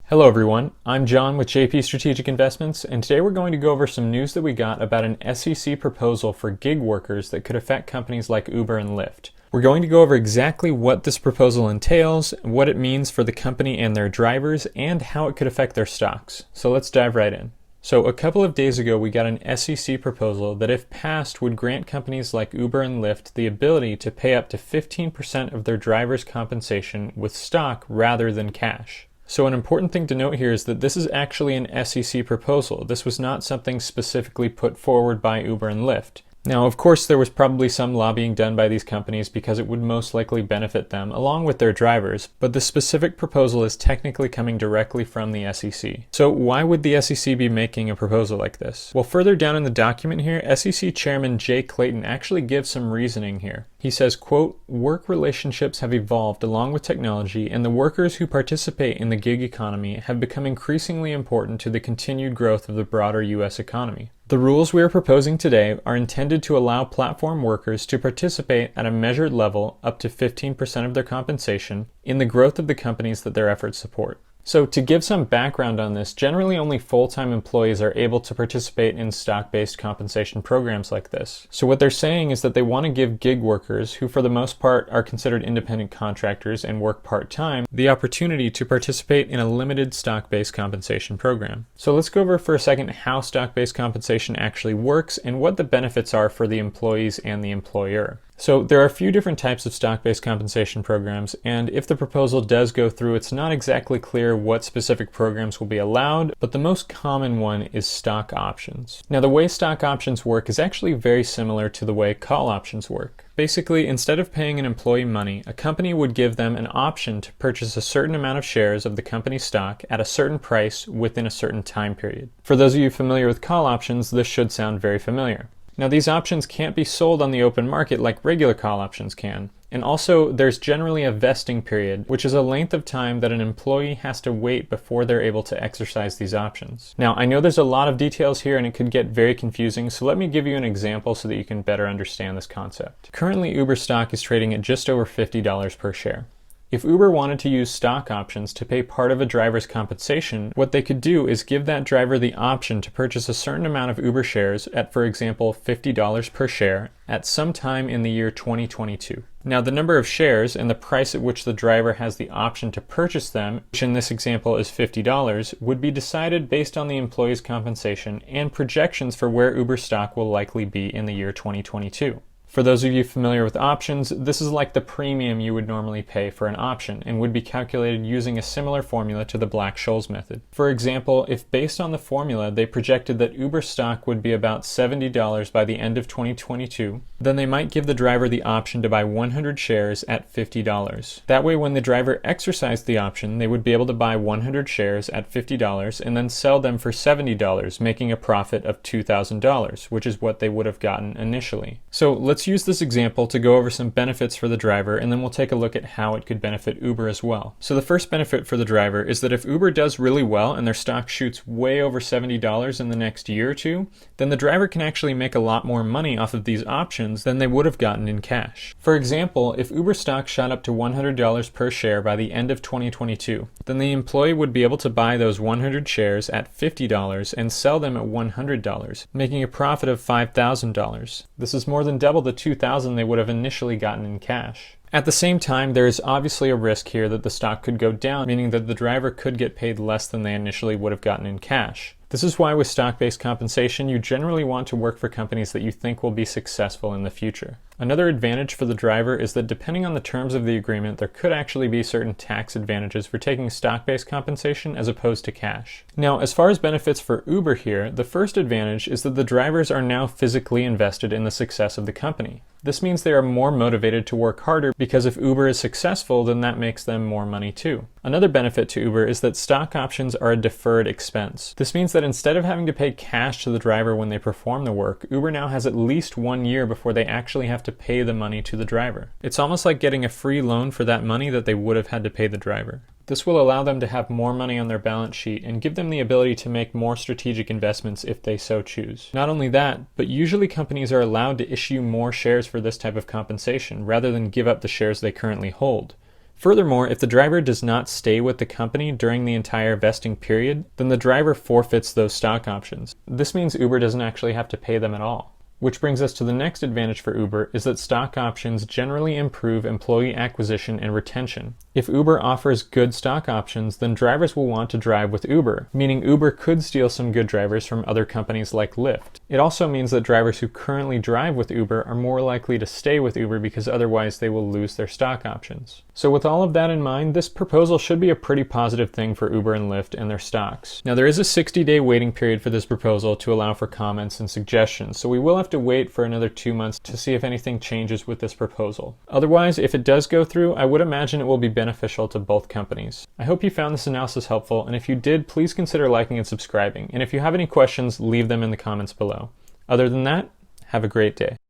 Hello everyone, I'm John with JP Strategic Investments, and today we're going to go over some news that we got about an SEC proposal for gig workers that could affect companies like Uber and Lyft. We're going to go over exactly what this proposal entails, what it means for the company and their drivers, and how it could affect their stocks. So let's dive right in. So a couple of days ago we got an SEC proposal that if passed would grant companies like Uber and Lyft the ability to pay up to 15% of their drivers' compensation with stock rather than cash. So an important thing to note here is that this is actually an SEC proposal. This was not something specifically put forward by Uber and Lyft. Now, of course, there was probably some lobbying done by these companies because it would most likely benefit them, along with their drivers, but the specific proposal is technically coming directly from the SEC. So why would the SEC be making a proposal like this? Well, further down in the document here, SEC Chairman Jay Clayton actually gives some reasoning here. He says, quote, "Work relationships have evolved along with technology, and the workers who participate in the gig economy have become increasingly important to the continued growth of the broader U.S. economy. The rules we are proposing today are intended to allow platform workers to participate at a measured level up to 15% of their compensation in the growth of the companies that their efforts support." So to give some background on this, generally only full-time employees are able to participate in stock-based compensation programs like this. So what they're saying is that they want to give gig workers, who for the most part are considered independent contractors and work part-time, the opportunity to participate in a limited stock-based compensation program. So let's go over for a second how stock-based compensation actually works and what the benefits are for the employees and the employer. So there are a few different types of stock-based compensation programs, and if the proposal does go through, it's not exactly clear what specific programs will be allowed, but the most common one is stock options. Now, the way stock options work is actually very similar to the way call options work. Basically, instead of paying an employee money, a company would give them an option to purchase a certain amount of shares of the company's stock at a certain price within a certain time period. For those of you familiar with call options, this should sound very familiar. Now, these options can't be sold on the open market like regular call options can. And also, there's generally a vesting period, which is a length of time that an employee has to wait before they're able to exercise these options. Now, I know there's a lot of details here and it could get very confusing, so let me give you an example so that you can better understand this concept. Currently, Uber stock is trading at just over $50 per share. If Uber wanted to use stock options to pay part of a driver's compensation, what they could do is give that driver the option to purchase a certain amount of Uber shares at, for example, $50 per share at some time in the year 2022. Now, the number of shares and the price at which the driver has the option to purchase them, which in this example is $50, would be decided based on the employee's compensation and projections for where Uber stock will likely be in the year 2022. For those of you familiar with options, this is like the premium you would normally pay for an option and would be calculated using a similar formula to the Black-Scholes method. For example, if based on the formula they projected that Uber stock would be about $70 by the end of 2022, then they might give the driver the option to buy 100 shares at $50. That way, when the driver exercised the option, they would be able to buy 100 shares at $50 and then sell them for $70, making a profit of $2,000, which is what they would have gotten initially. So let's use this example to go over some benefits for the driver, and then we'll take a look at how it could benefit Uber as well. So the first benefit for the driver is that if Uber does really well and their stock shoots way over $70 in the next year or two, then the driver can actually make a lot more money off of these options than they would have gotten in cash. For example, if Uber stock shot up to $100 per share by the end of 2022, then the employee would be able to buy those 100 shares at $50 and sell them at $100, making a profit of $5,000. This is more than double the $2,000 they would have initially gotten in cash. At the same time, there is obviously a risk here that the stock could go down, meaning that the driver could get paid less than they initially would have gotten in cash. This is why with stock-based compensation, you generally want to work for companies that you think will be successful in the future. Another advantage for the driver is that depending on the terms of the agreement, there could actually be certain tax advantages for taking stock-based compensation as opposed to cash. Now, as far as benefits for Uber here, the first advantage is that the drivers are now physically invested in the success of the company. This means they are more motivated to work harder because if Uber is successful, then that makes them more money too. Another benefit to Uber is that stock options are a deferred expense. This means that instead of having to pay cash to the driver when they perform the work, Uber now has at least 1 year before they actually have to pay the money to the driver. It's almost like getting a free loan for that money that they would have had to pay the driver. This will allow them to have more money on their balance sheet and give them the ability to make more strategic investments if they so choose. Not only that, but usually companies are allowed to issue more shares for this type of compensation rather than give up the shares they currently hold. Furthermore, if the driver does not stay with the company during the entire vesting period, then the driver forfeits those stock options. This means Uber doesn't actually have to pay them at all. Which brings us to the next advantage for Uber, is that stock options generally improve employee acquisition and retention. If Uber offers good stock options, then drivers will want to drive with Uber, meaning Uber could steal some good drivers from other companies like Lyft. It also means that drivers who currently drive with Uber are more likely to stay with Uber because otherwise they will lose their stock options. So with all of that in mind, this proposal should be a pretty positive thing for Uber and Lyft and their stocks. Now there is a 60-day waiting period for this proposal to allow for comments and suggestions, so we will have to wait for another 2 months to see if anything changes with this proposal. Otherwise, if it does go through, I would imagine it will be beneficial to both companies. I hope you found this analysis helpful, and if you did, please consider liking and subscribing. And if you have any questions, leave them in the comments below. Other than that, have a great day.